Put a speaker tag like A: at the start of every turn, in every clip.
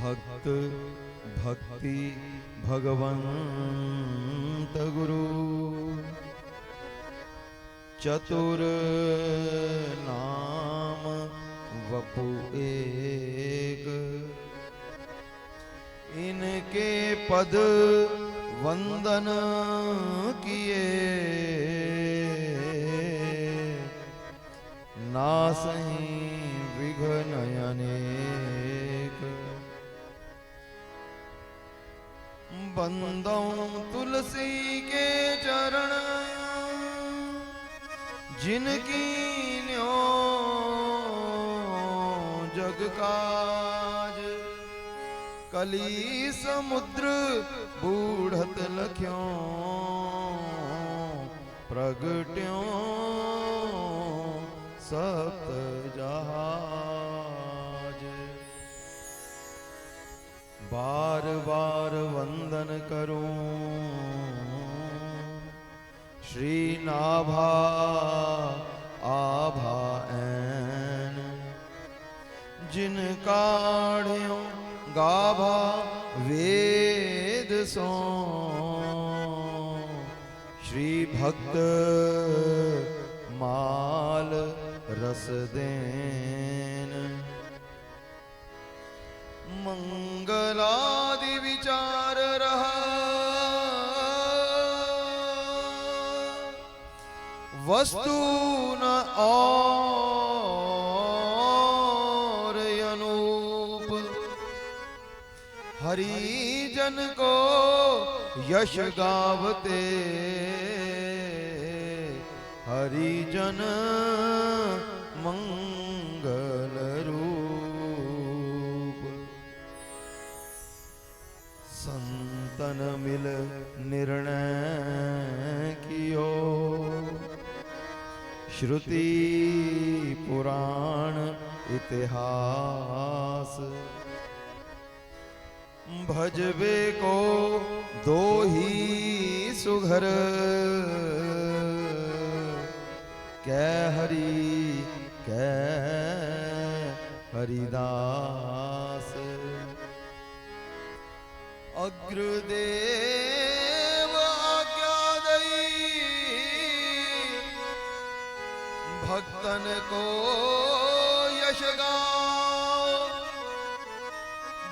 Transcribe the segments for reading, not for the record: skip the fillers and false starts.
A: भक्त भक्ति भगवंत गुरु चतुर नाम वपु एक, इनके पद वंदन किए नासहीं विघ्न अनेक। बंदौ तुलसी के चरण जिनकी न्यो जग काज, कली समुद्र बूढ़त लख्यों प्रगट्यों सप्त जहाज। बार बार वंदन करूं श्री नाभा आभा ऐन, जिन काढ़्यों गाभा वेद सो श्री भक्त माल रस देन। मंगलादि विचार रहा वस्तु न और अनूप, हरिजन को यश गावते हरिजन मंगल रूप। संतन मिल निर्णय कियो श्रुति पुराण इतिहास, भजबे को दो ही सुघर कै हरि कै हरिदास। अग्रदेव आज्ञा दई भक्तन को यश गाओ,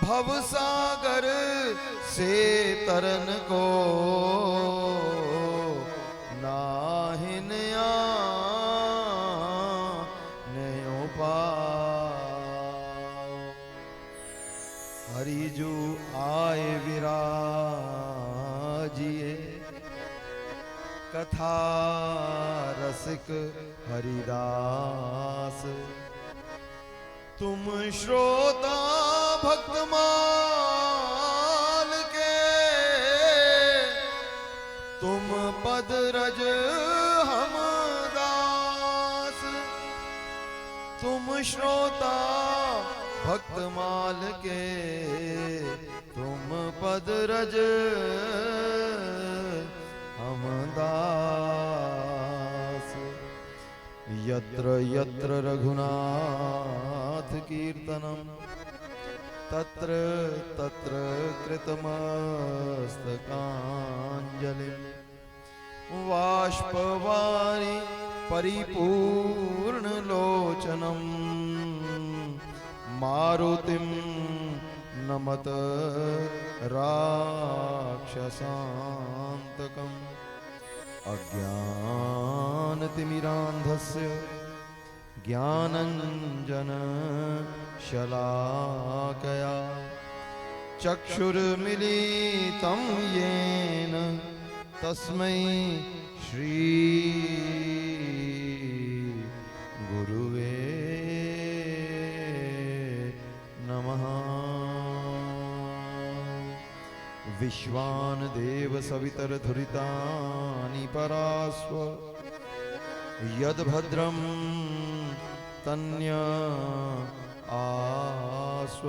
A: भवसागर से तरन को नाहिन नयो पाओ। हरिजू आए विराजिए कथा रसिक हरिदास, तुम श्रोता भक्तमाल के तुम पद रज हम दास। तुम श्रोता भक्तमाल के तुम पद रज हम दास। यत्र यत्र रघुनाथ कीर्तनम तत्र तत्र कृतमस्तकाञ्जलिं, बाष्पवारि परिपूर्ण लोचनं मारुतिं नमत राक्षसान्तकम्। अज्ञानतिमिरान्धस्य ज्ञानञ्जन शलाकया चक्षुर्मिलितं येन तस्मै श्री गुरुवे नमः। विश्वानदेव सवितरधुरितानि परास्व, यद्भद्रं तन्य आस्व।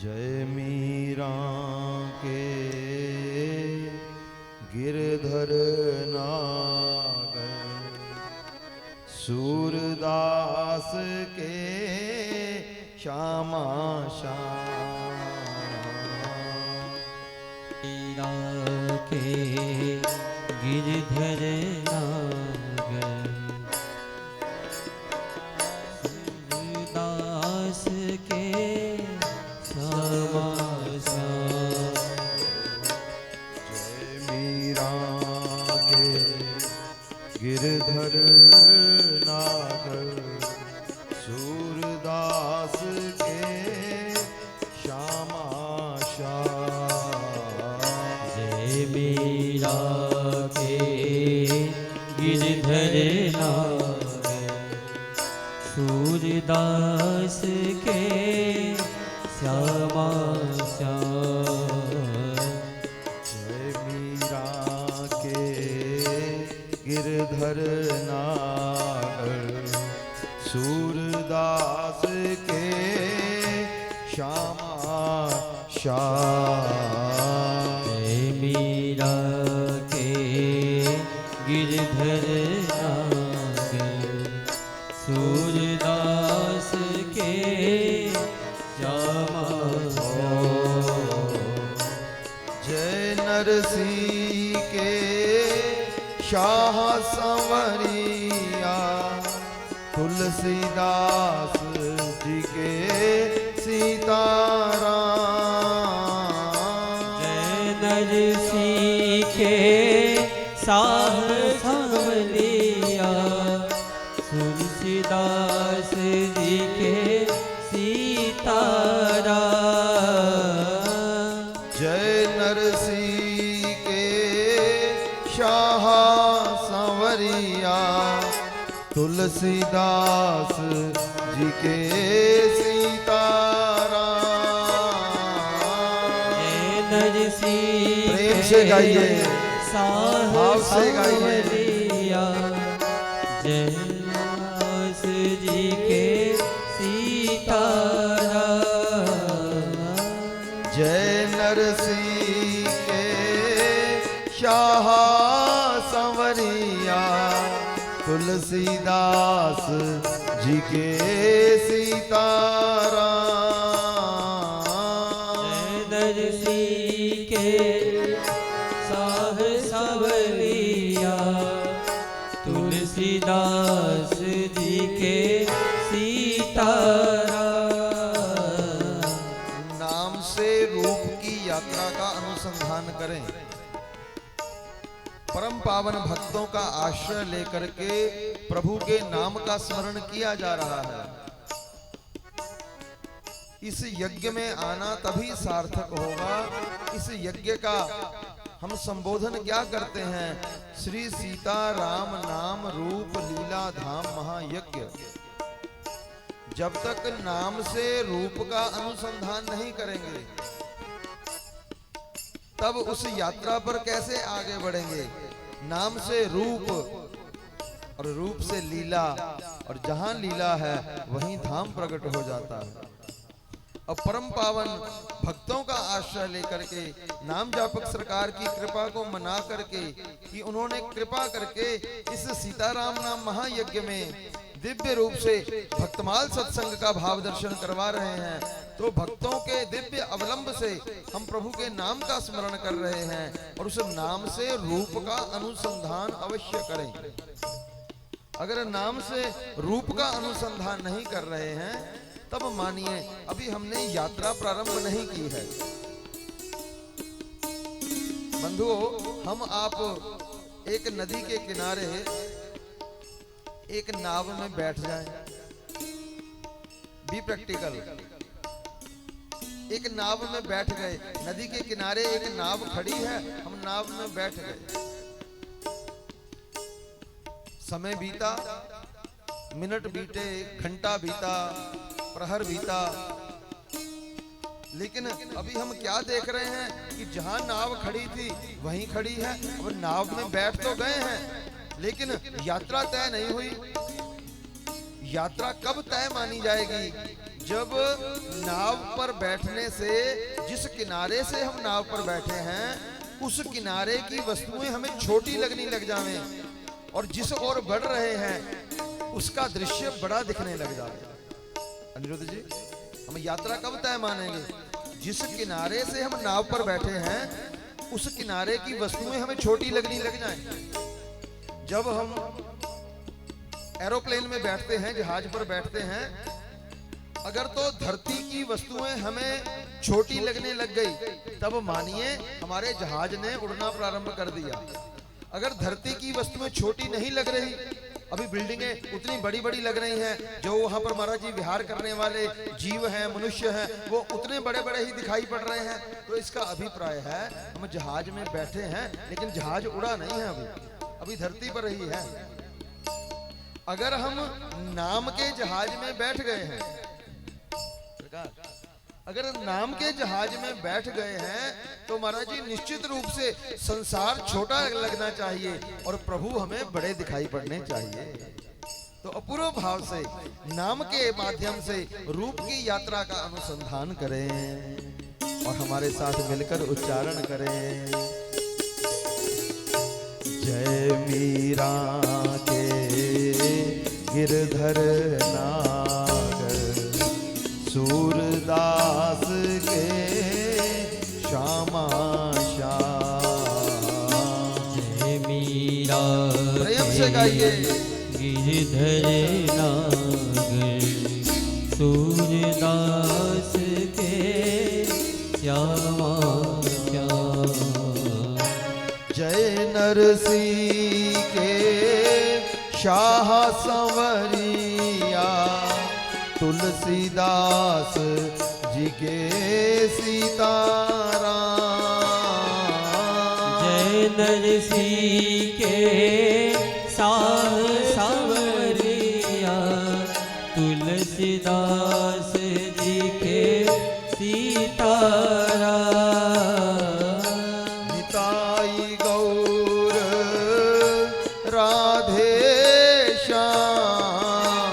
A: जय मीरा के गिरधर नागर, सूर सूरदास के श्यामा श्याम
B: के गिरधर नागर सूरदास के श्यामा श्याम
A: जय मीरा के गिरधर नागर सूरदास के श्यामा श्याम
B: जय मीरा के गिरधर नागर सूरदास के श्यामा श्याम
A: जय मीरा के गिरधर नागर सूरदास के श्यामा श्याम
B: जय मीरा के गिरधर नागर सूरदास के श्यामा
A: जय नरसिंह के शाह संवरिया तुलसीदास जी के सीताराम
B: जय नरसिंह के साह संवरिया तुलसीदास जी के सीताराम
A: जय नरसिंह के शाह संवरिया तुलसीदास जी के सीताराम
B: जय नरसिंह
A: प्रेम से गाइए, भाव से गाइए।
B: जय दास जी के सीताराम
A: जय नरसिंह के शाह संवरिया तुलसीदास जी के सीताराम
B: जय नरसिंह के साह संवरिया तुलसीदास जी के सीताराम
A: नाम से रूप की यात्रा का अनुसंधान करें। परम पावन भक्तों का आश्रय लेकर के प्रभु के नाम का स्मरण किया जा रहा है। इस यज्ञ में आना तभी सार्थक होगा। इस यज्ञ का हम संबोधन क्या करते हैं? श्री सीता राम नाम रूप लीला धाम महायज्ञ। जब तक नाम से रूप का अनुसंधान नहीं करेंगे तब उस यात्रा पर कैसे आगे बढ़ेंगे? नाम से रूप और रूप से लीला, और जहां लीला है वहीं धाम प्रकट हो जाता है। अब परम पावन भक्तों का आश्रय लेकर के नाम जापक सरकार की कृपा को मना करके कि उन्होंने कृपा करके इस सीताराम नाम महायज्ञ में दिव्य रूप से भक्तमाल सत्संग का भाव दर्शन करवा रहे हैं, तो भक्तों के दिव्य अवलंब से हम प्रभु के नाम का स्मरण कर रहे हैं और उस नाम से रूप का अनुसंधान अवश्य करें। अगर नाम से रूप का अनुसंधान नहीं कर रहे हैं तब मानिए अभी हमने यात्रा प्रारंभ नहीं की है। बंधुओं, हम आप एक नदी के किनारे एक नाव में बैठ जाएं। Be practical. एक नाव में बैठ गए, नदी के किनारे एक नाव खड़ी है, हम नाव में बैठ गए। समय बीता, मिनट बीते, घंटा बीता, प्रहर बीता, लेकिन अभी हम क्या देख रहे हैं कि जहां नाव खड़ी थी वहीं खड़ी है। अब नाव में बैठ तो गए हैं लेकिन यात्रा तय नहीं हुई। यात्रा कब तय मानी जाएगी? जब नाव पर बैठने से, जिस किनारे से हम नाव पर बैठे हैं उस किनारे की वस्तुएं हमें छोटी लगने लग जावें और जिस ओर बढ़ रहे हैं उसका दृश्य बड़ा दिखने लग जाता है। अनिरुद्ध जी, हम यात्रा कब तय मानेंगे? जिस किनारे से हम नाव पर बैठे हैं उस किनारे की वस्तुएं हमें छोटी लगने लग जाएं। जब हम एरोप्लेन में बैठते हैं, जहाज पर बैठते हैं, अगर तो धरती की वस्तुएं हमें छोटी लगने लग गई तब मानिए हमारे जहाज ने उड़ना प्रारंभ कर दिया। अगर धरती की वस्तुएं छोटी नहीं लग रही, अभी बिल्डिंगें उतनी बड़ी बड़ी लग रही हैं, जो वहां पर महाराज जी विहार करने वाले जीव हैं, मनुष्य हैं, वो उतने बड़े बड़े ही दिखाई पड़ रहे हैं, तो इसका अभिप्राय है हम जहाज में बैठे हैं लेकिन जहाज उड़ा नहीं है, अभी धरती पर ही है। अगर हम नाम के जहाज में बैठ गए हैं, अगर नाम के जहाज में बैठ गए हैं तो महाराज जी निश्चित रूप से संसार छोटा लगना चाहिए और प्रभु हमें बड़े दिखाई पड़ने चाहिए। तो अपूर्व भाव से नाम के माध्यम से रूप की यात्रा का अनुसंधान करें और हमारे साथ मिलकर उच्चारण करें। जय मीरा के गिरधर नागर, सूरदास के श्यामा श्याम।
B: जय मीरा
A: प्रेम से गाइए।
B: गिरधर नागर, सूरदास के श्यामा श्याम।
A: जय नरसिंह के शाह संवरिया, तुलसीदास जी के सीताराम।
B: जय नरसिंह के साह सांवरिया, तुलसीदास जी के सीताराम।
A: निताई गौर राधे श्याम,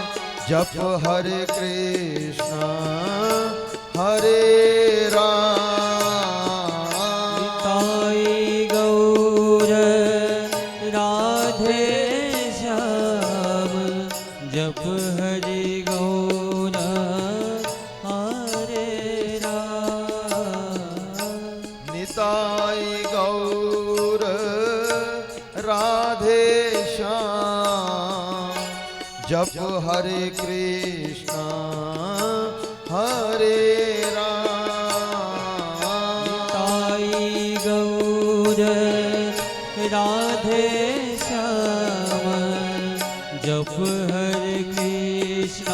A: जप हरे कृष्ण हरे राम।
B: निताई गौर राधे श्याम, जप हरि गौर हरे राम।
A: निताई गौर राधे श्याम, जप हरे कृष्ण हरे राम।
B: निताई गौर राधे श्याम, जप हरे कृष्ण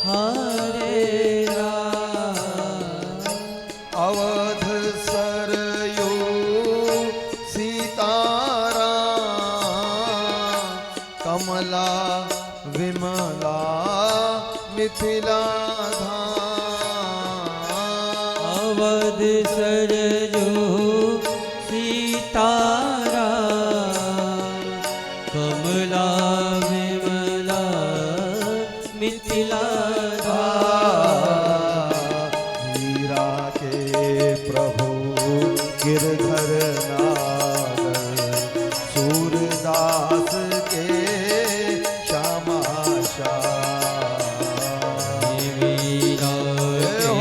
B: हरे राम।
A: अवध सरयू सीताराम, कमला विमला मिथिला धाम।
B: अवध सरजू सीताराम, कमला विमला मिथिला धाम।
A: मीरा के प्रभु गिरधर नागर, सूरदास के श्यामा श्याम।
B: मीरा के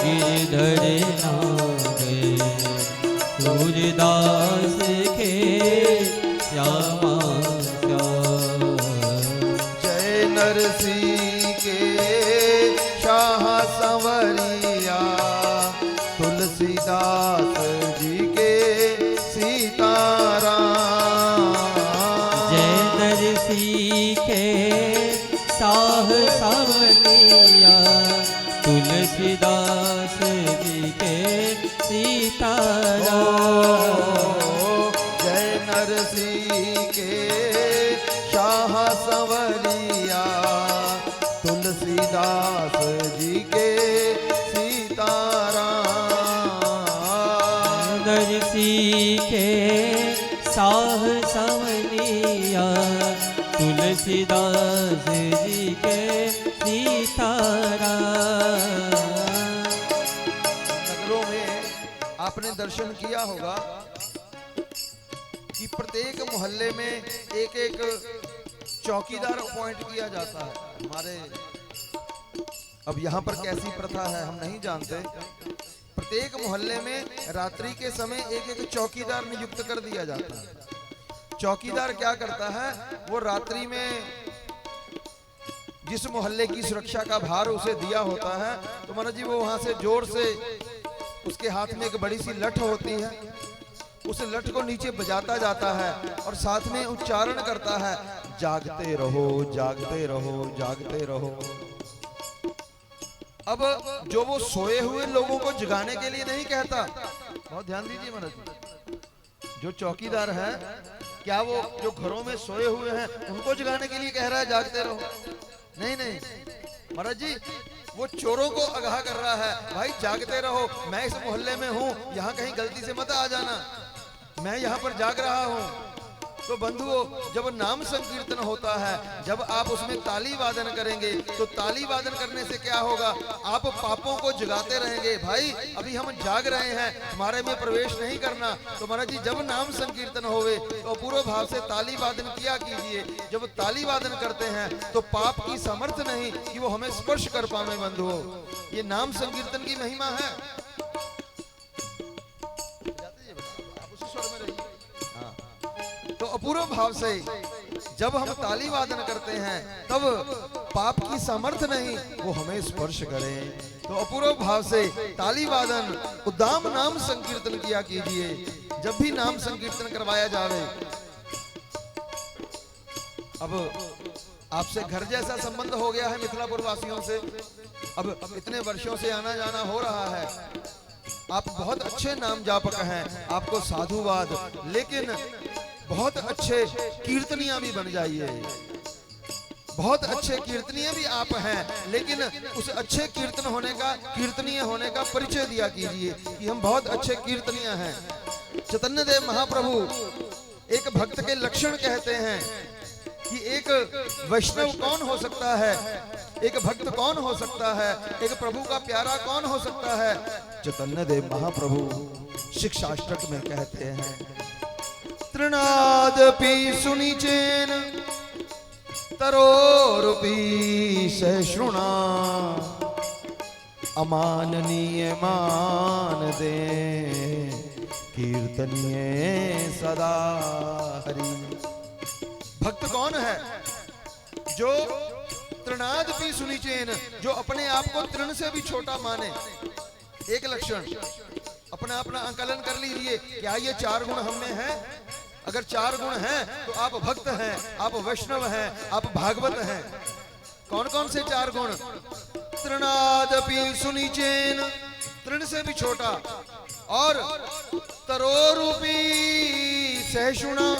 B: गिरधर नागर, सूरदास के श्यामा श्याम।
A: जय नरसिंह के शाह संवरिया, तुलसीदास जी के सीताराम।
B: जय नरसिंह के साह सांवरिया, तुलसीदास जी के सीताराम।
A: जय नरसिंह के शाह संवरिया, तुलसीदास जी के सीताराम।
B: नरसिंह के साह सांवरिया, तुलसीदास जी के सीताराम।
A: नगरों में आपने दर्शन किया होगा कि प्रत्येक मोहल्ले में एक एक चौकीदार अपॉइंट किया जाता है। हमारे अब यहाँ पर कैसी प्रथा है हम नहीं जानते। प्रत्येक मोहल्ले में रात्रि के समय एक एक चौकीदार नियुक्त कर दिया जाता है। चौकीदार क्या करता है, वो रात्रि में जिस मोहल्ले की सुरक्षा का भार उसे दिया होता है, तो महाराज जी वो वहां से जोर से, उसके हाथ में एक बड़ी सी लठ होती है, उस लठ को नीचे बजाता जाता है और साथ में उच्चारण करता है, जागते रहो जागते रहो जागते रहो। अब जो वो सोए हुए लोगों को जगाने के लिए नहीं कहता, बहुत ध्यान दीजिए महाराज जी, जो चौकीदार है क्या वो जो घरों में सोए हुए हैं उनको जगाने के लिए कह रहा है जागते रहो? नहीं नहीं महाराज जी, वो चोरों को आगाह कर रहा है, भाई जागते रहो, मैं इस मोहल्ले में हूं, यहाँ कहीं गलती से मत आ जाना, मैं यहाँ पर जाग रहा हूं। तो बंधुओं, जब नाम संकीर्तन होता है, जब आप उसमें ताली वादन करेंगे, तो ताली वादन करने से क्या होगा, आप पापों को जगाते रहेंगे। भाई अभी हम जाग रहे हैं, हमारे में प्रवेश नहीं करना। तो महाराज जी जब नाम संकीर्तन होवे तो पूर्ण भाव से ताली वादन किया कीजिए। जब ताली वादन करते हैं तो पाप की सामर्थ्य नहीं कि वो हमें स्पर्श कर पावे। बंधुओं, ये नाम संकीर्तन की महिमा है। तो अपूर्व भाव से जब हम ताली वादन करते हैं तब पाप की सामर्थ्य नहीं वो हमें स्पर्श करे। तो अपूर्व भाव से ताली वादन, उद्दाम नाम संकीर्तन किया कीजिए जब भी नाम संकीर्तन करवाया जावे। अब आपसे घर जैसा संबंध हो गया है मिथिलापुर वासियों से, अब इतने वर्षों से आना जाना हो रहा है, आप बहुत अच्छे नाम जापक हैं, आपको साधुवाद, लेकिन बहुत अच्छे कीर्तनिया भी बन जाइए। बहुत अच्छे कीर्तनीय भी आप हैं, लेकिन उस अच्छे कीर्तन होने का, कीर्तनीय होने का परिचय दिया कीजिए कि हम बहुत अच्छे कीर्तनीय हैं। चैतन्य देव महाप्रभु एक भक्त के लक्षण कहते हैं कि एक वैष्णव कौन हो सकता है, एक भक्त कौन हो सकता है, एक प्रभु का प्यारा कौन हो सकता है। चैतन्य देव महाप्रभु शिक्षाष्टक में कहते हैं, तृणादपि सुनिचेन तरोरुपि सहिष्णुना अमाननीय मान दे कीर्तनीय सदा हरि। भक्त कौन है? जो तृणादपि सुनिचेन, जो अपने आप को तृण से भी छोटा माने। एक लक्षण अपना अपना आकलन कर लीजिए, क्या ये 4 गुण हम में है? अगर 4 गुण हैं तो आप भक्त हैं, आप वैष्णव हैं, आप भागवत हैं। कौन कौन से 4 गुण? तृणादपि सुनिचेन, तृण से भी छोटा, और तरोरूपी सहिष्णुना,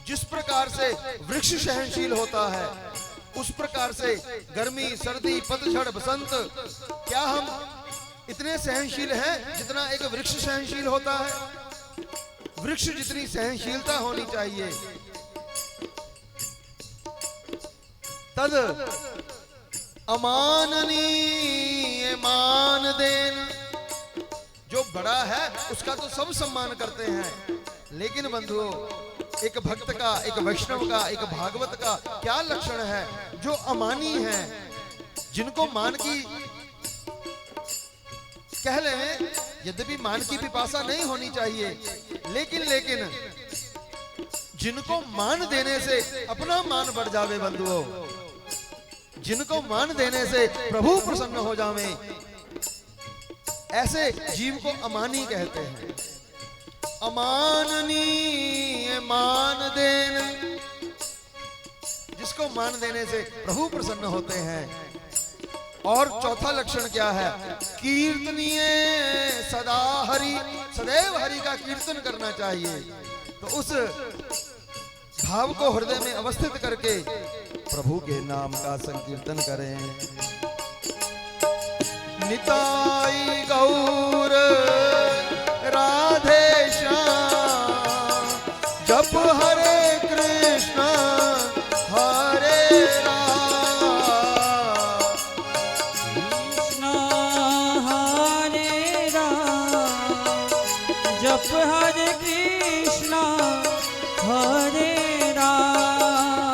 A: जिस प्रकार से वृक्ष सहनशील होता है उस प्रकार से गर्मी, सर्दी, पतझड़, बसंत, क्या हम इतने सहनशील हैं जितना एक वृक्ष सहनशील होता है? वृक्ष जितनी सहनशीलता होनी चाहिए, तद अमाननीय मान देन। जो बड़ा है उसका तो सब सम्मान करते हैं, लेकिन बंधुओं एक भक्त का, एक वैष्णव का, एक भागवत का क्या लक्षण है? जो अमानी है, जिनको मान की कह लें, यद्यपि मान की पिपासा नहीं होनी चाहिए, लेकिन जिनको मान देने से अपना मान बढ़ जावे। बंधुओं, जिनको मान देने से प्रभु प्रसन्न हो जावे, ऐसे जीव को अमानी कहते हैं। अमाननीय मान देन, जिसको मान देने से प्रभु प्रसन्न होते हैं। और चौथा लक्षण क्या है? कीर्तनीय सदा हरि, सदैव हरि का कीर्तन करना चाहिए। तो उस भाव को हृदय में अवस्थित करके प्रभु के नाम का संकीर्तन करें। निताई गौर राधे श्याम, जप हरे कृष्ण हरे राम,
B: कृष्ण हरे राम, जप हरे कृष्ण हरे राम,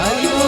B: हरि बोल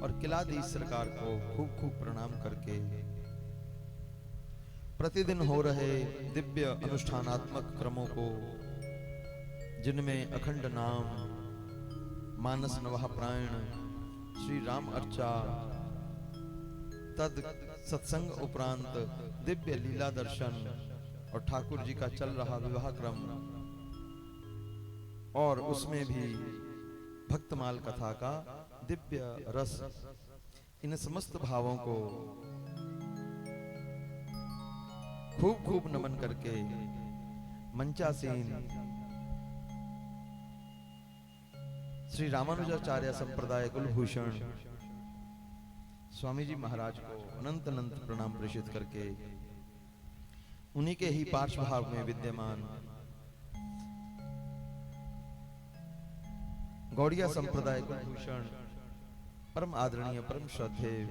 A: और किलाधीश सरकार को खूब खूब प्रणाम करके प्रतिदिन हो रहे दिव्य अनुष्ठानात्मक क्रमों को, जिनमें अखंड नाम, मानस नवह प्रायण, श्री राम अर्चा, तद सत्संग उपरांत दिव्य लीला दर्शन और ठाकुर जी का चल रहा विवाह क्रम, और उसमें भी भक्तमाल कथा का दिव्य रस, इन समस्त भावों को खूब खूब नमन करके मंचासीन श्री रामानुजाचार्य संप्रदाय कुलभूषण स्वामी जी महाराज को अनंत अनंत प्रणाम प्रेषित करके उन्हीं के ही पार्श्वभाग में विद्यमान गौड़िया संप्रदाय कुलभूषण परम आदरणीय परम श्रद्धेय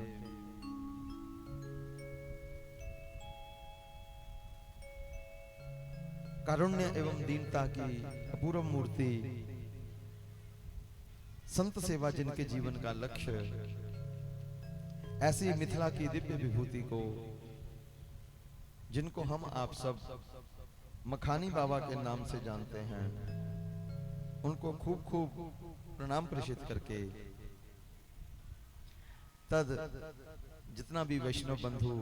A: कारुण्य एवं दीनता की अपूर्व मूर्ति, संत सेवा जिनके जीवन का लक्ष्य, ऐसी मिथिला की दिव्य विभूति को, जिनको हम आप सब मखानी बाबा के नाम से जानते हैं, उनको खूब खूब प्रणाम प्रेषित करके तद जितना भी वैष्णव बंधु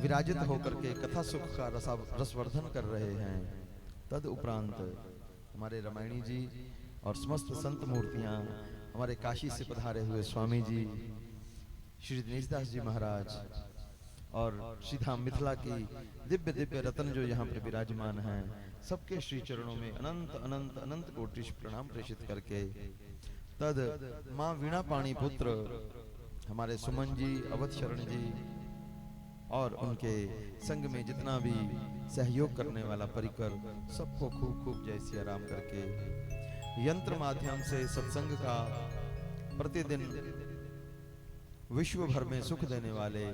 A: विराजित होकर के कथा सुख का रसवर्धन कर रहे हैं, तद उपरांत हमारे रामायणी जी और समस्त संत मूर्तियां, हमारे काशी से पधारे हुए स्वामी जी श्री दिनेश दास जी महाराज और श्रीधाम मिथिला की दिव्य दिव्य रत्न जो यहाँ पर विराजमान हैं, सबके श्री चरणों में अनंत अनंत अनंत कोटि प्रणाम प्रेषित करके तद माँ वीणा पाणी पुत्र हमारे सुमन जी, अवध शरण जी और उनके संग में जितना भी सहयोग करने वाला परिकर, सबको खूब खूब जय सिया राम करके यंत्र माध्यम से सत्संग का प्रतिदिन विश्व भर में सुख देने वाले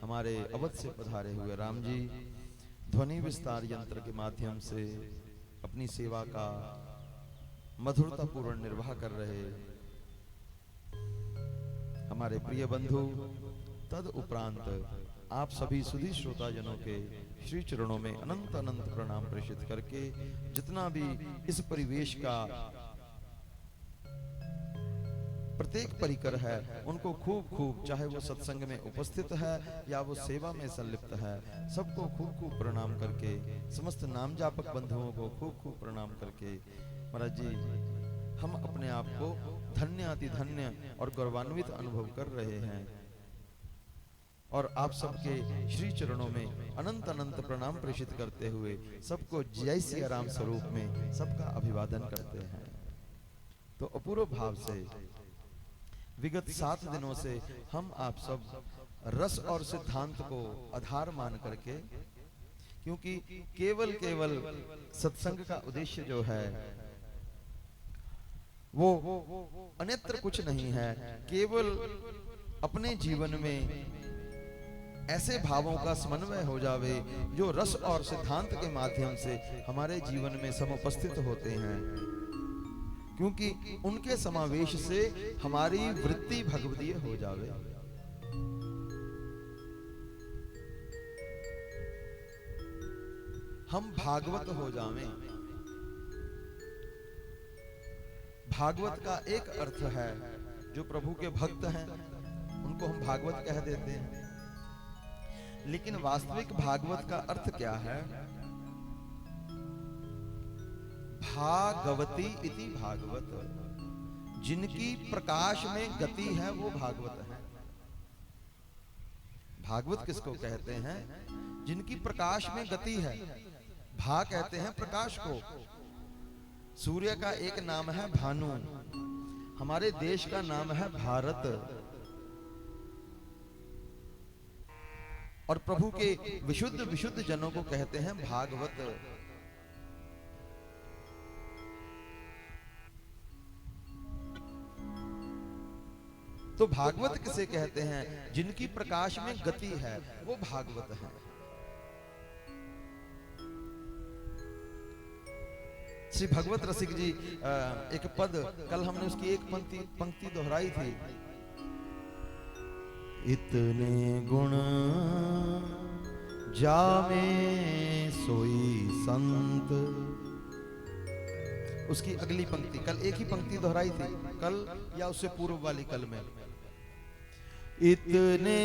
A: हमारे अवध से पधारे हुए राम जी ध्वनि विस्तार यंत्र के माध्यम से अपनी सेवा का मधुरता पूर्ण निर्वाह कर रहे हमारे प्रिय बंधु, तद उपरांत आप सभी सुधी श्रोता जनों के श्री चरणों में अनंत अनंत प्रणाम प्रेषित करके जितना भी इस परिवेश का प्रत्येक परिकर है, उनको खूब खूब, चाहे वो सत्संग में उपस्थित है या वो सेवा में संलिप्त है, सबको खूब खूब प्रणाम करके, समस्त नाम जापक बंधुओं को खूब खूब प्रणाम करके महाराज जी हम अपने आप को धन्य अति धन्य और गौरवान्वित अनुभव कर रहे हैं और आप सबके श्री चरणों में अनंत अनंत प्रणाम प्रेषित करते हुए सबको जय सिया राम स्वरूप में सबका अभिवादन करते हैं। तो अपूर्व भाव से विगत 7 दिनों से हम आप सब रस और सिद्धांत को आधार मान करके, क्योंकि केवल सत्संग का उद्देश्य जो है वो अन्यत्र कुछ नहीं है, केवल अपने जीवन में ऐसे भावों का समन्वय हो जावे जो रस और सिद्धांत के माध्यम से हमारे जीवन में समुपस्थित होते हैं, क्योंकि उनके समावेश से हमारी वृत्ति भगवदीय हो जावे। हम भागवत हो जावें। भागवत का एक अर्थ है, जो प्रभु के भक्त हैं उनको हम भागवत कह देते हैं, लेकिन वास्तविक भागवत का अर्थ क्या है? भागवती इति भागवत, जिनकी प्रकाश में गति है वो भागवत है। भागवत किसको कहते हैं? जिनकी प्रकाश में गति है। भा कहते हैं प्रकाश को। सूर्य का एक नाम है भानु, हमारे देश का नाम है भारत, और प्रभु के विशुद्ध विशुद्ध जनों को कहते हैं भागवत। तो भागवत किसे कहते हैं? जिनकी प्रकाश में गति है वो भागवत है। श्री भगवत रसिक जी एक पद, कल हमने उसकी एक पंक्ति दोहराई थी। इतने गुण जामे सोई संत, उसकी अगली पंक्ति, कल एक ही पंक्ति दोहराई थी, कल या उससे पूर्व वाली कल में। इतने